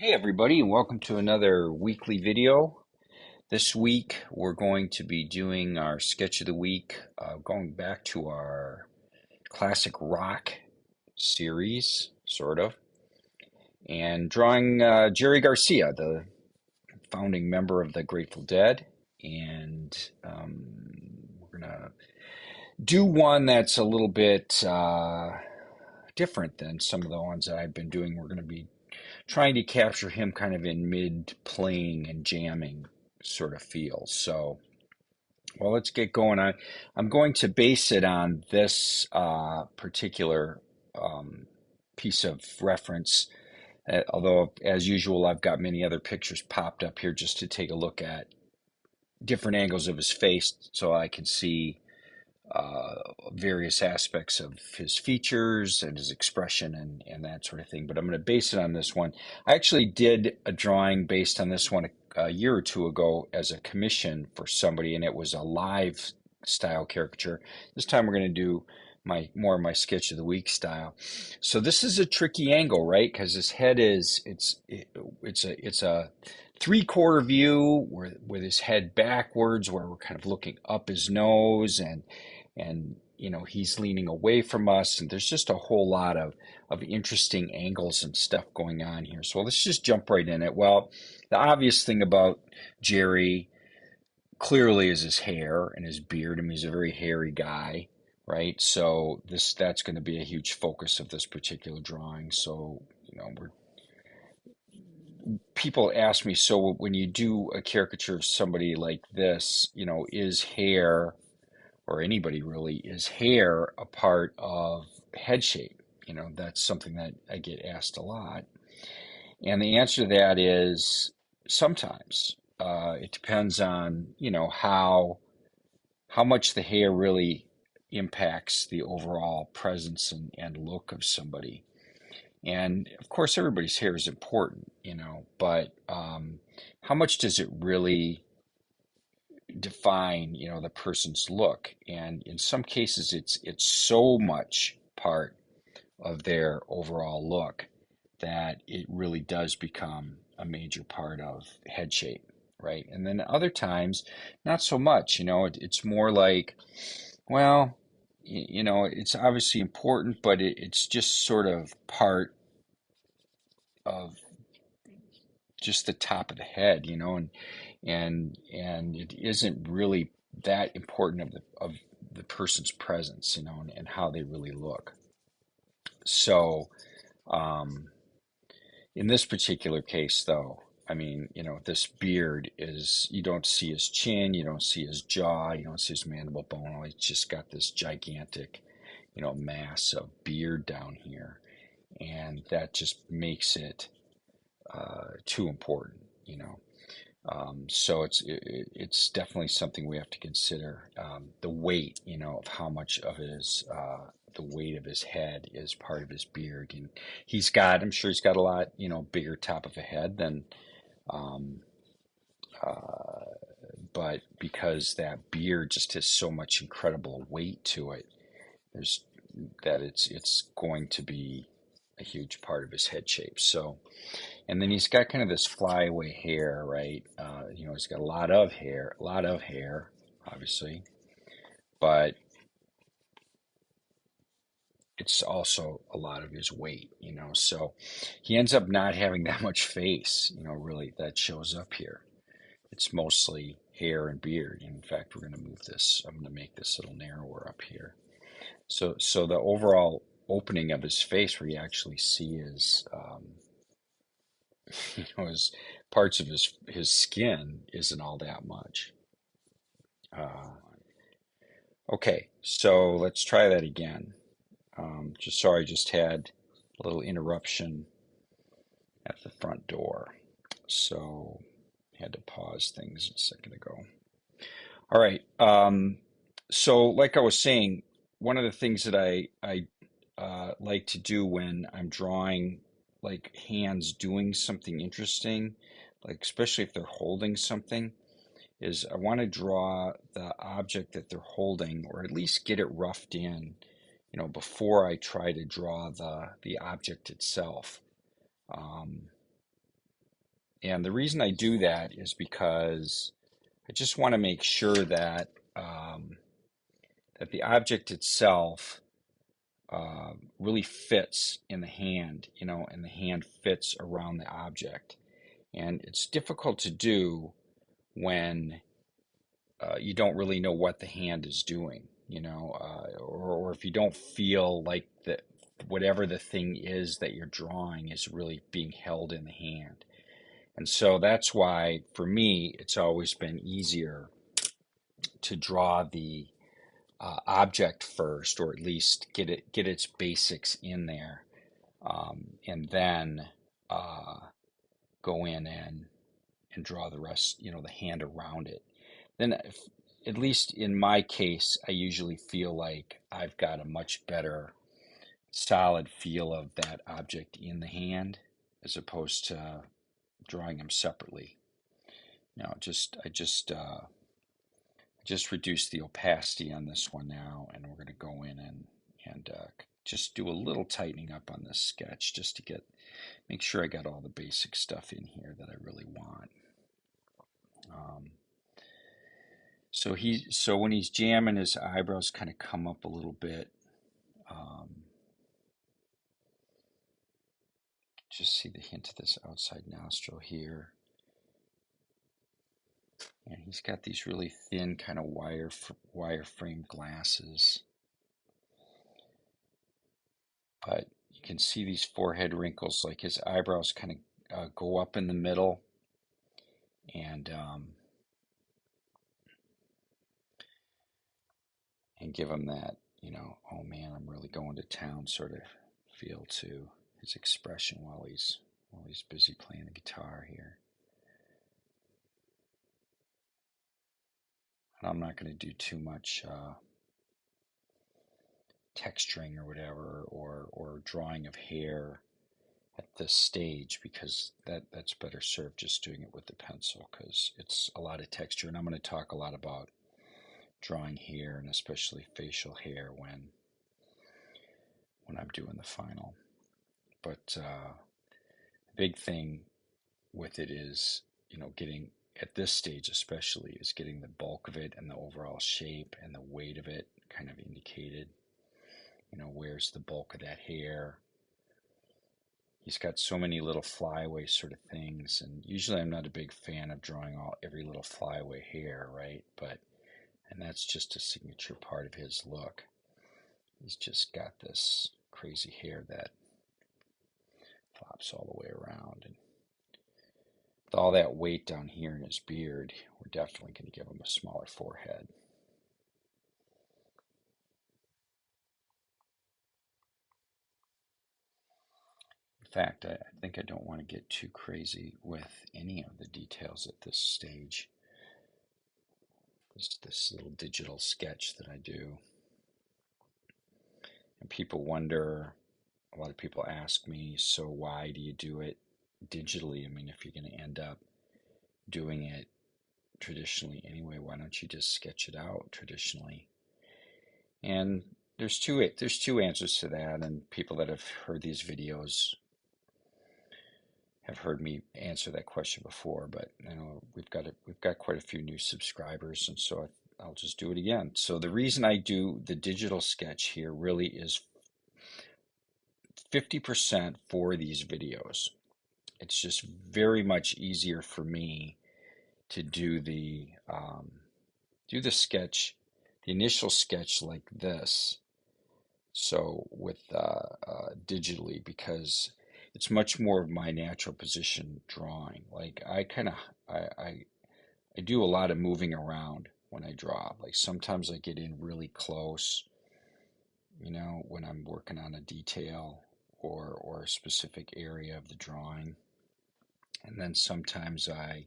Hey everybody, and welcome to another weekly video. This week we're going to be doing our sketch of the week, going back to our classic rock series, sort of, and drawing Jerry Garcia, the founding member of the Grateful Dead. And we're gonna do one that's a little bit different than some of the ones that I've been doing. We're gonna be trying to capture him kind of in mid playing and jamming sort of feel. So, well, let's get going. I'm going to base it on this particular um, piece of reference. Although, as usual, I've got many other pictures popped up here just to take a look at different angles of his face so I can see various aspects of his features and his expression and that sort of thing. But I'm going to base it on this one. I actually did a drawing based on this one a year or two ago as a commission for somebody, and it was a live style caricature. This time we're going to do my sketch of the week style. So this is a tricky angle, right? Because his head is it's a three-quarter view with his head backwards, where we're kind of looking up his nose and he's leaning away from us, and there's just a whole lot of interesting angles and stuff going on here. So let's just jump right in it. Well, the obvious thing about Jerry clearly is his hair and his beard. I mean, he's a very hairy guy, right? So that's going to be a huge focus of this particular drawing. So people ask me, so when you do a caricature of somebody like this, is hair, or anybody really, is hair a part of head shape? That's something that I get asked a lot. And the answer to that is sometimes. It depends on, how much the hair really impacts the overall presence and look of somebody. And of course, everybody's hair is important, but how much does it really define, the person's look? And in some cases, it's so much part of their overall look that it really does become a major part of head shape, right? And then other times, not so much. It's more like, well, it's obviously important, but it's just sort of part of just the top of the head, and it isn't really that important of the person's presence, and how they really look. So, um, in this particular case, though, I mean, this beard is, you don't see his chin, you don't see his jaw, you don't see his mandible bone. He's just got this gigantic, mass of beard down here. And that just makes it too important, so it's definitely something we have to consider. The weight, of how much of his the weight of his head is part of his beard. And I'm sure he's got a lot, bigger top of a head than, um, uh, but because that beard just has so much incredible weight to it, there's that it's going to be a huge part of his head shape. So, and then he's got kind of this flyaway hair, right? He's got a lot of hair, obviously, but it's also a lot of his weight, So he ends up not having that much face, really, that shows up here. It's mostly hair and beard. In fact, we're going to move this. I'm going to make this a little narrower up here. So the overall opening of his face, where you actually see his, his parts of his skin, isn't all that much. Uh, okay, so let's try that again. Just sorry, just had a little interruption at the front door, so had to pause things a second ago. All right. So like I was saying, one of the things that I like to do when I'm drawing, like hands doing something interesting, like especially if they're holding something, is I want to draw the object that they're holding, or at least get it roughed in, before I try to draw the object itself. Um, And the reason I do that is because I just want to make sure that that the object itself really fits in the hand, and the hand fits around the object. And it's difficult to do when you don't really know what the hand is doing, or if you don't feel like that whatever the thing is that you're drawing is really being held in the hand. And so that's why, for me, it's always been easier to draw the object first, or at least get its basics in there, and then uh, go in and draw the rest, the hand around it. Then, at least in my case, I usually feel like I've got a much better solid feel of that object in the hand as opposed to drawing them separately. Now, just reduce the opacity on this one now, and we're going to go in and just do a little tightening up on this sketch just to make sure I got all the basic stuff in here that I really want. So when he's jamming, his eyebrows kind of come up a little bit. Just see the hint of this outside nostril here. And he's got these really thin kind of wire-frame glasses. But you can see these forehead wrinkles, like his eyebrows kind of go up in the middle, and give him that, oh man, I'm really going to town sort of feel to his expression while he's busy playing the guitar here. And I'm not going to do too much texturing or whatever, or drawing of hair at this stage, because that's better served just doing it with the pencil, because it's a lot of texture, and I'm going to talk a lot about drawing hair, and especially facial hair, when I'm doing the final. But the big thing with it is, getting at this stage especially, is getting the bulk of it and the overall shape and the weight of it kind of indicated. Where's the bulk of that hair? He's got so many little flyaway sort of things, and usually I'm not a big fan of drawing every little flyaway hair, right? And that's just a signature part of his look. He's just got this crazy hair that flops all the way around, and with all that weight down here in his beard, we're definitely going to give him a smaller forehead. In fact, I think I don't want to get too crazy with any of the details at this stage. This little digital sketch that I do. And people wonder, a lot of people ask me, so why do you do it digitally? I mean, if you're going to end up doing it traditionally anyway, why don't you just sketch it out traditionally? And there's two answers to that, and people that have heard these videos have heard me answer that question before. But we've got quite a few new subscribers, and so I'll just do it again. So the reason I do the digital sketch here really is 50% for these videos. It's just very much easier for me to do the sketch, the initial sketch like this. So with digitally, because it's much more of my natural position drawing. Like I do a lot of moving around when I draw. Like sometimes I get in really close, when I'm working on a detail or a specific area of the drawing. And then sometimes I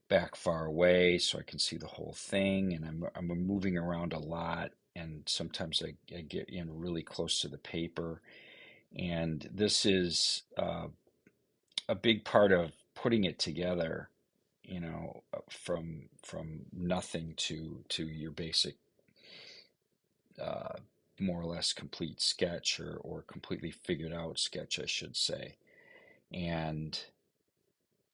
back far away so I can see the whole thing, and I'm moving around a lot, and sometimes I get in really close to the paper. And this is a big part of putting it together, from nothing to your basic more or less complete sketch, or completely figured out sketch, I should say. And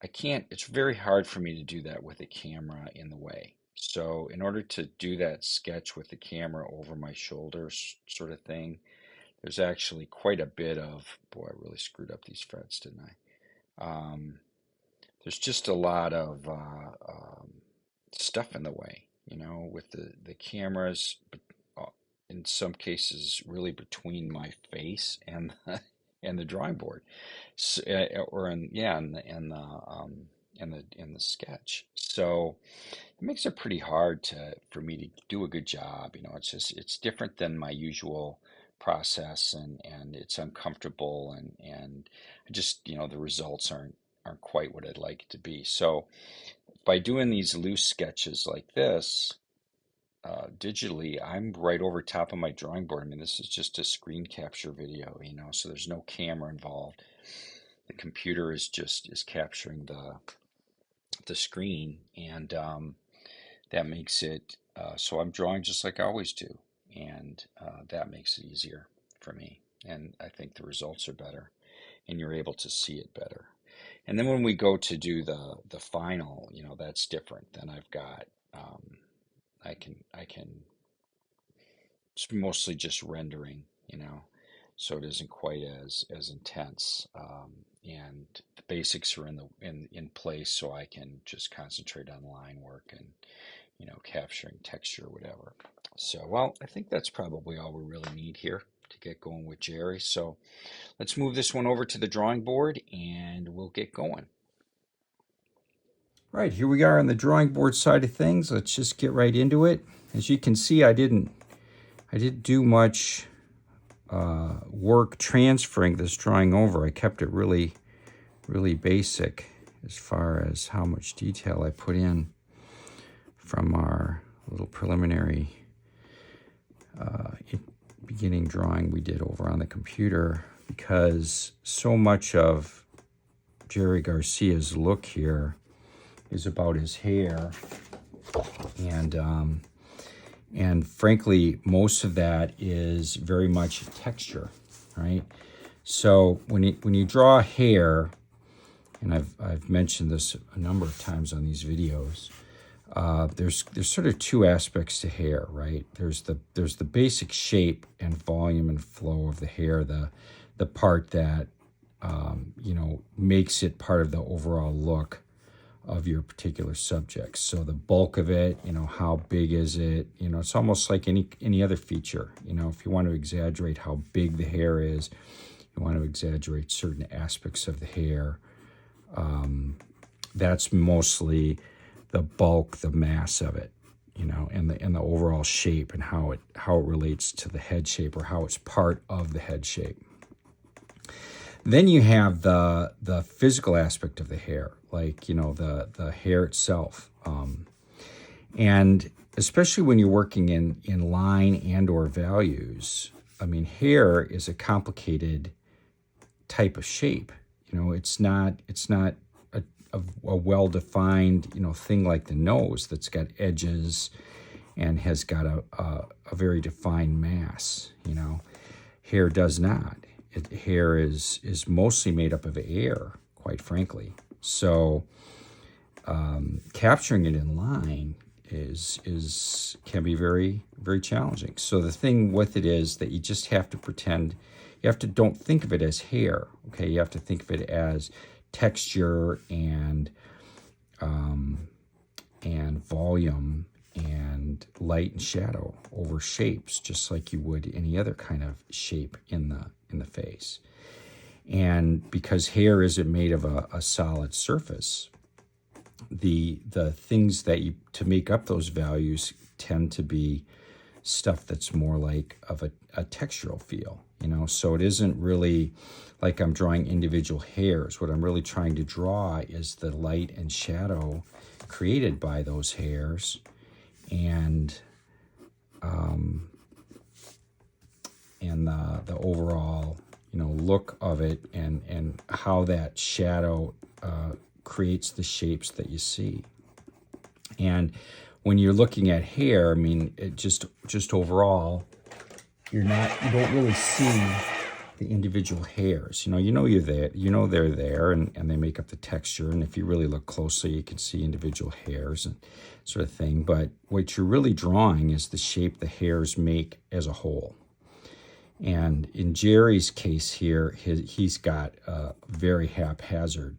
I can't, it's very hard for me to do that with a camera in the way. So in order to do that sketch with the camera over my shoulders sort of thing, there's actually quite a bit of, boy, I really screwed up these frets, didn't I? There's just a lot of stuff in the way, with the cameras, uh, in some cases, really between my face and and the drawing board, so, or in yeah, in the sketch. So it makes it pretty hard for me to do a good job. It's different than my usual process, and it's uncomfortable, and the results aren't quite what I'd like it to be. So by doing these loose sketches like this, digitally, I'm right over top of my drawing board. I mean, this is just a screen capture video, so there's no camera involved. The computer is capturing the screen, and that makes it so I'm drawing just like I always do, and that makes it easier for me. And I think the results are better, and you're able to see it better. And then when we go to do the final, that's different. Then I've got I can it's mostly just rendering, so it isn't quite as intense. And the basics are in place, so I can just concentrate on line work and capturing texture or whatever. So, well, I think that's probably all we really need here to get going with Jerry. So let's move this one over to the drawing board and we'll get going. Right, here we are on the drawing board side of things. Let's just get right into it. As you can see, I didn't do much work transferring this drawing over. I kept it really, really basic as far as how much detail I put in from our little preliminary beginning drawing we did over on the computer, because so much of Jerry Garcia's look here is about his hair, and frankly, most of that is very much texture, right? So when you draw hair, and I've mentioned this a number of times on these videos, there's sort of two aspects to hair, right? There's the basic shape and volume and flow of the hair, the part that makes it part of the overall look of your particular subject. So the bulk of it, how big is it? It's almost like any other feature. If you want to exaggerate how big the hair is, you want to exaggerate certain aspects of the hair. That's mostly the bulk, the mass of it, and the overall shape and how it relates to the head shape, or how it's part of the head shape. Then you have the physical aspect of the hair, like the hair itself, and especially when you're working in line and or values. I mean, hair is a complicated type of shape. It's not a well-defined thing like the nose that's got edges and has got a very defined mass. Hair does not. Hair is mostly made up of air, quite frankly. So capturing it in line can be very, very challenging. So the thing with it is that you just have to pretend. Don't think of it as hair. Okay, you have to think of it as texture and volume and light and shadow over shapes, just like you would any other kind of shape in the face. And because hair isn't made of a solid surface, the things to make up those values tend to be stuff that's more like of a textural feel, so it isn't really like I'm drawing individual hairs. What I'm really trying to draw is the light and shadow created by those hairs, and the overall look of it, and how that shadow creates the shapes that you see. And when you're looking at hair, I mean, it just overall, you don't really see the individual hairs. You know you're there, they're there, and they make up the texture. And if you really look closely, you can see individual hairs and sort of thing. But what you're really drawing is the shape the hairs make as a whole. And in Jerry's case here, he's got a very haphazard,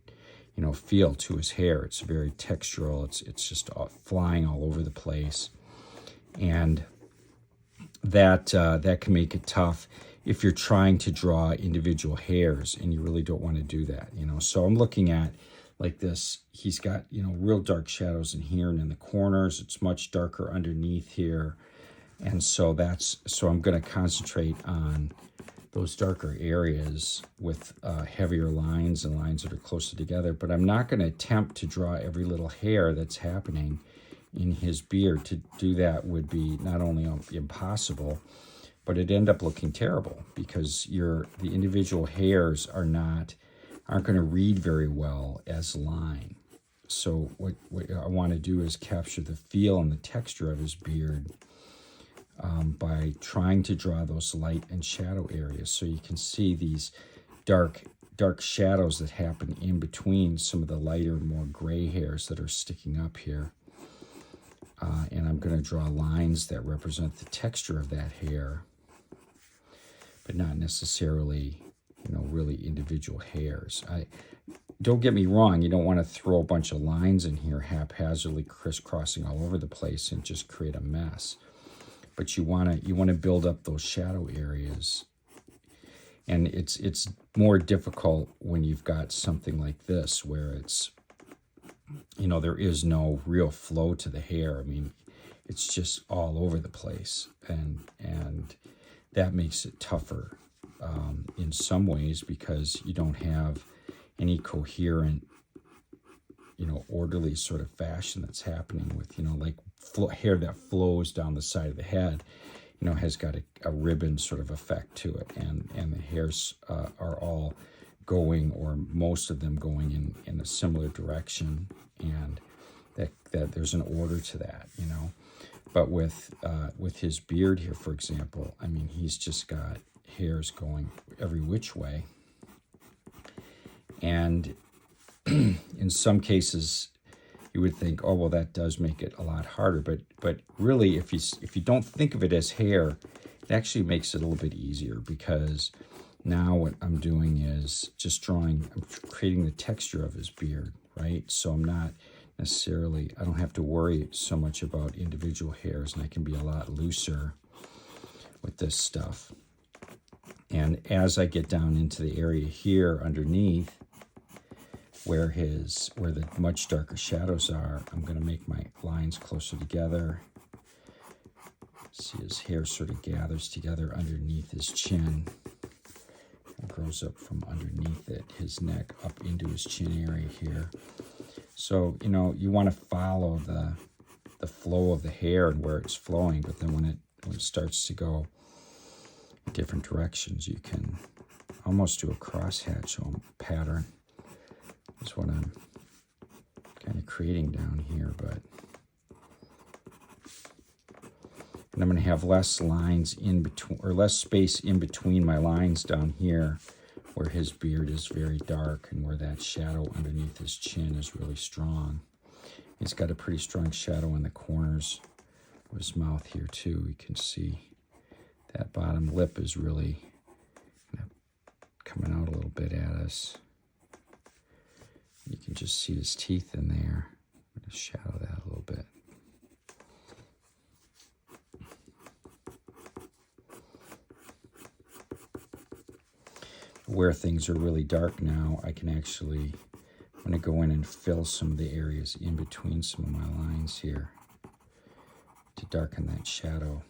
feel to his hair. It's very textural. It's just flying all over the place, and that can make it tough if you're trying to draw individual hairs, and you really don't want to do that. So I'm looking at like this. He's got real dark shadows in here and in the corners. It's much darker underneath here. And so I'm going to concentrate on those darker areas with heavier lines and lines that are closer together. But I'm not going to attempt to draw every little hair that's happening in his beard. To do that would be not only impossible, but it'd end up looking terrible, because the individual hairs aren't going to read very well as line. So what I want to do is capture the feel and the texture of his beard by trying to draw those light and shadow areas. So you can see these dark shadows that happen in between some of the lighter, more gray hairs that are sticking up here. And I'm going to draw lines that represent the texture of that hair, but not necessarily, really individual hairs. Don't get me wrong, you don't want to throw a bunch of lines in here haphazardly crisscrossing all over the place and just create a mess. But you want to build up those shadow areas. And it's more difficult when you've got something like this, where it's, there is no real flow to the hair. I mean, it's just all over the place, and that makes it tougher in some ways, because you don't have any coherent, orderly sort of fashion that's happening with, like hair that flows down the side of the head, has got a ribbon sort of effect to it, and the hairs are all going, or most of them going in a similar direction, and that there's an order to that, But with his beard here, for example, I mean, he's just got hairs going every which way, and in some cases you would think, oh, well, that does make it a lot harder, but really, if you don't think of it as hair, it actually makes it a little bit easier, because now what I'm doing is just I'm creating the texture of his beard, right? So I'm not necessarily, I don't have to worry so much about individual hairs, and I can be a lot looser with this stuff. And as I get down into the area here underneath, where the much darker shadows are, I'm going to make my lines closer together. See, his hair sort of gathers together underneath his chin. It grows up from underneath his neck up into his chin area here. So, you want to follow the flow of the hair and where it's flowing, but then when it starts to go in different directions, you can almost do a crosshatch pattern. That's what I'm kind of creating down here, and I'm going to have less lines in between, or less space in between my lines down here, where his beard is very dark and where that shadow underneath his chin is really strong. He's got a pretty strong shadow in the corners of his mouth here too. You can see that bottom lip is really coming out a little bit at us. You can just see his teeth in there. I'm going to shadow that a little bit. Where things are really dark now, I can actually, I'm going to go in and fill some of the areas in between some of my lines here to darken that shadow.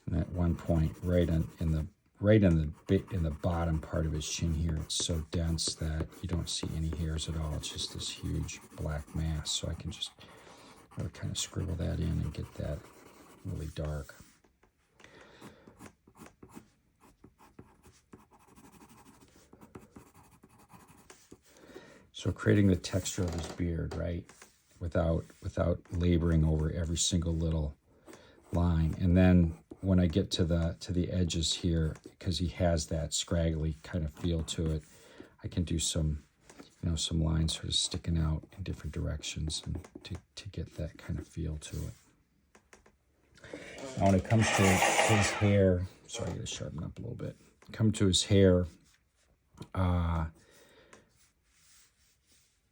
And at one point, right in the bottom part of his chin here, it's so dense that you don't see any hairs at all. It's just this huge black mass. So I can just really kind of scribble that in and get that really dark. So creating the texture of his beard, right? without laboring over every single little line. And then when I get to the edges here, because he has that scraggly kind of feel to it, I can do some some lines sort of sticking out in different directions and to get that kind of feel to it. Now when it comes to his hair, sorry, I gotta sharpen up a little bit. Come to his hair,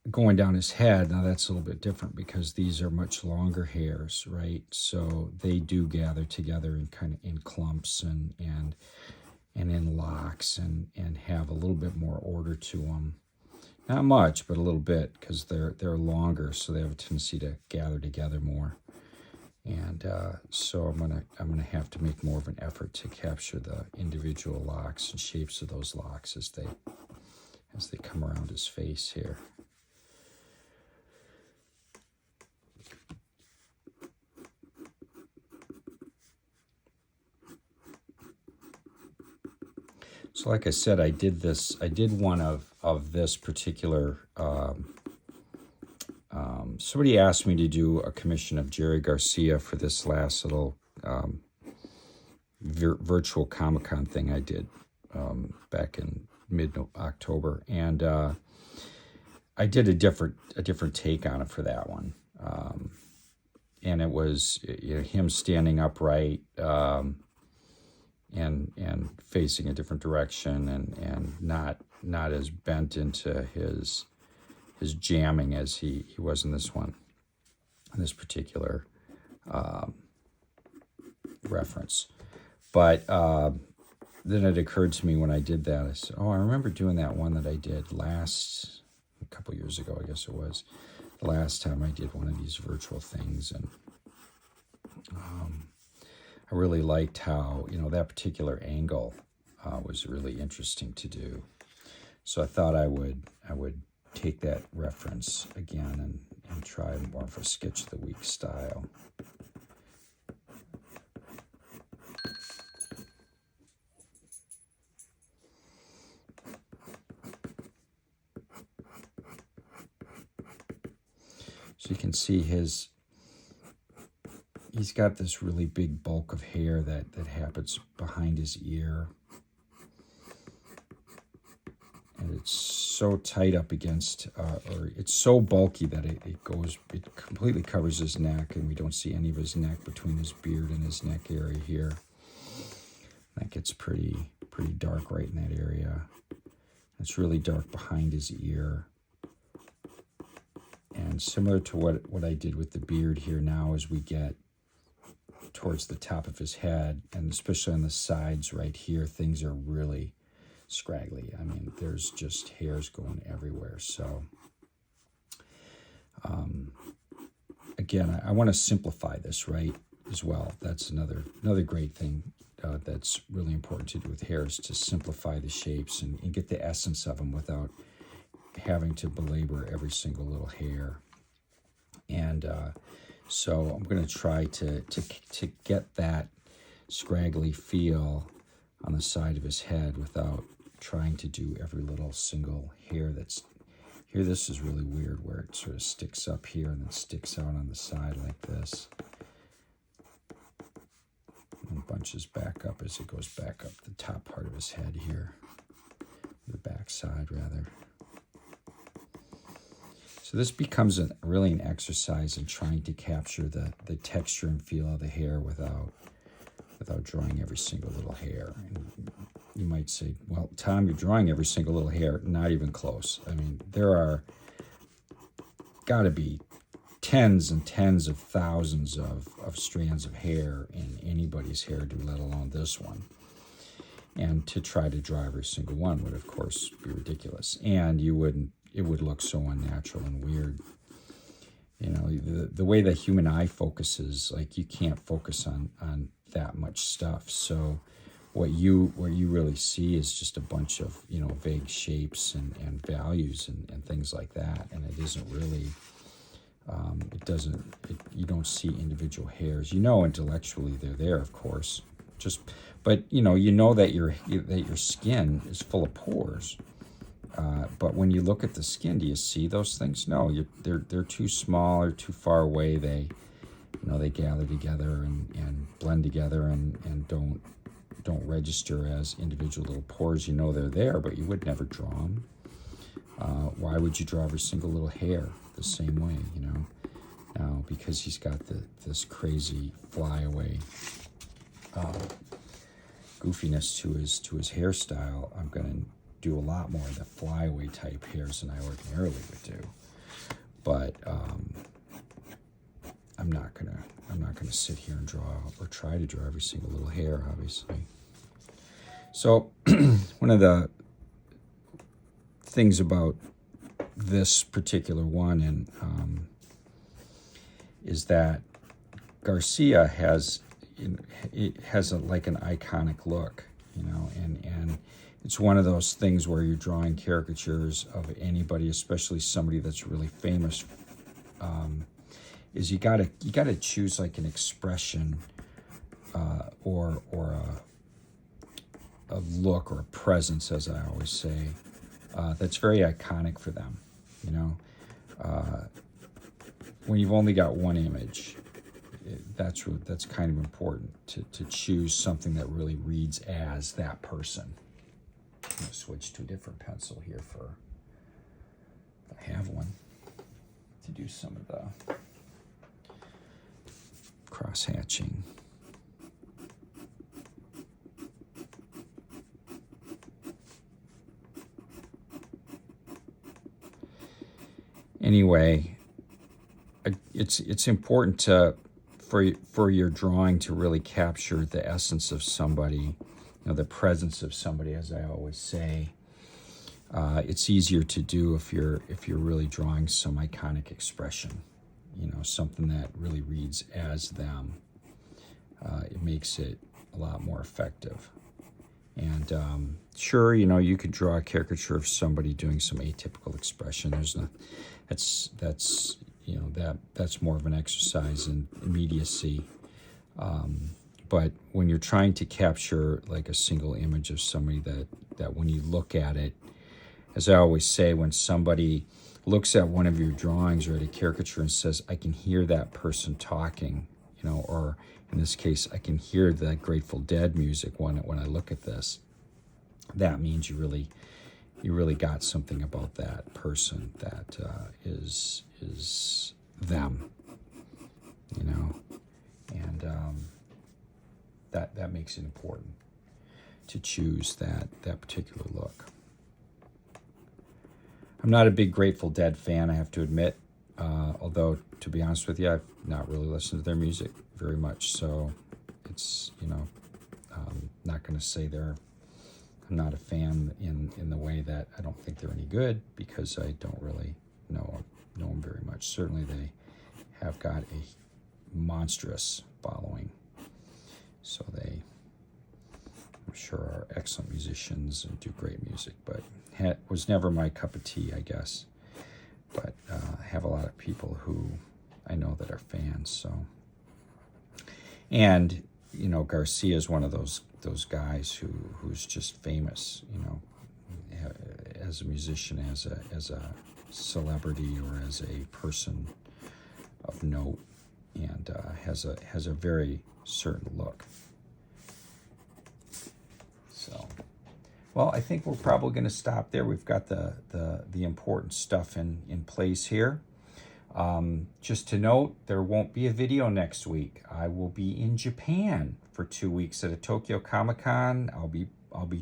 going down his head, now that's a little bit different because these are much longer hairs, right? So they do gather together in kind of in clumps and in locks and have a little bit more order to them. Not much, but a little bit, because they're longer, so they have a tendency to gather together more. And so I'm gonna have to make more of an effort to capture the individual locks and shapes of those locks as they come around his face here. So like I said, I did one of this particular, somebody asked me to do a commission of Jerry Garcia for this last little virtual Comic-Con thing I did back in mid-October. And I did a different take on it for that one. And it was him standing upright, and facing a different direction and not as bent into his jamming as he was in this one, in this particular reference. But then it occurred to me when I did that, I said, I remember doing that one that I did a couple years ago, I guess it was, the last time I did one of these virtual things. And I really liked how, that particular angle was really interesting to do. So I thought I would take that reference again and try more of a sketch of the week style. So you can see he's got this really big bulk of hair that happens behind his ear. And it's so tight up against, or it's so bulky that it completely covers his neck, and we don't see any of his neck between his beard and his neck area here. That gets pretty dark right in that area. It's really dark behind his ear. And similar to what I did with the beard here, now as we get towards the top of his head, and especially on the sides right here, things are really scraggly. I mean, there's just hairs going everywhere. So again, I want to simplify this, right, as well. That's another great thing that's really important to do with hair, is to simplify the shapes and get the essence of them without having to belabor every single little hair. And so I'm going to try to get that scraggly feel on the side of his head without trying to do every little single hair that's here. This is really weird, where it sort of sticks up here and then sticks out on the side like this, and bunches back up as it goes back up the top part of his head here, the back side rather. So this becomes really an exercise in trying to capture the texture and feel of the hair without drawing every single little hair. And you might say, well, Tom, you're drawing every single little hair. Not even close. I mean, there are got to be tens and tens of thousands of strands of hair in anybody's hairdo, let alone this one. And to try to draw every single one would, of course, be ridiculous. And it would look so unnatural and weird. The way the human eye focuses, like, you can't focus on that much stuff. So what you really see is just a bunch of, vague shapes and values and things like that. And it isn't really, you don't see individual hairs. Intellectually they're there, of course. But that your skin is full of pores. But when you look at the skin, do you see those things? No, they're too small or too far away. They gather together and blend together and don't register as individual little pores. You know they're there, but you would never draw them. Why would you draw every single little hair the same way? Now because he's got this crazy flyaway goofiness to his hairstyle, I'm gonna do a lot more of the flyaway type hairs than I ordinarily would do. But I'm not gonna sit here and draw or try to draw every single little hair, obviously. So one of the things about this particular one is that Garcia has like an iconic look, and it's one of those things where you're drawing caricatures of anybody, especially somebody that's really famous. Is you gotta choose like an expression or a look or a presence, as I always say, that's very iconic for them. When you've only got one image, that's kind of important to choose something that really reads as that person. I'm going to switch to a different pencil here if I have one, to do some of the cross-hatching. Anyway, it's important for your drawing to really capture the essence of somebody, the presence of somebody, as I always say. It's easier to do if you're really drawing some iconic expression, something that really reads as them. It makes it a lot more effective. And sure, you could draw a caricature of somebody doing some atypical expression. That's more of an exercise in immediacy. But when you're trying to capture like a single image of somebody that when you look at it, as I always say, when somebody looks at one of your drawings or at a caricature and says, I can hear that person talking, or in this case, I can hear the Grateful Dead music when I look at this, that means you really got something about that person that is them, and that makes it important to choose that particular look. I'm not a big Grateful Dead fan, I have to admit, although, to be honest with you, I've not really listened to their music very much, so it's, not going to say I'm not a fan in the way that I don't think they're any good, because I don't really know them very much. Certainly they have got a monstrous following, so they, I'm sure, are excellent musicians and do great music, but was never my cup of tea, I guess. But I have a lot of people who I know that are fans. So, and Garcia is one of those guys who's just famous, as a musician, as a celebrity, or as a person of note, and has a very certain look. So, well, I think we're probably going to stop there. We've got the important stuff in place here. Just to note, there won't be a video next week. I will be in Japan for 2 weeks at a Tokyo Comic-Con. I'll be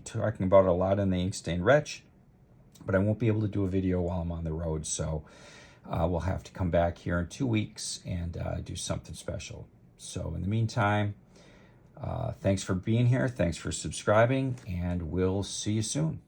talking about it a lot in the Inkstained Wretch, but I won't be able to do a video while I'm on the road. So we'll have to come back here in 2 weeks and do something special. So in the meantime, thanks for being here. Thanks for subscribing, and we'll see you soon.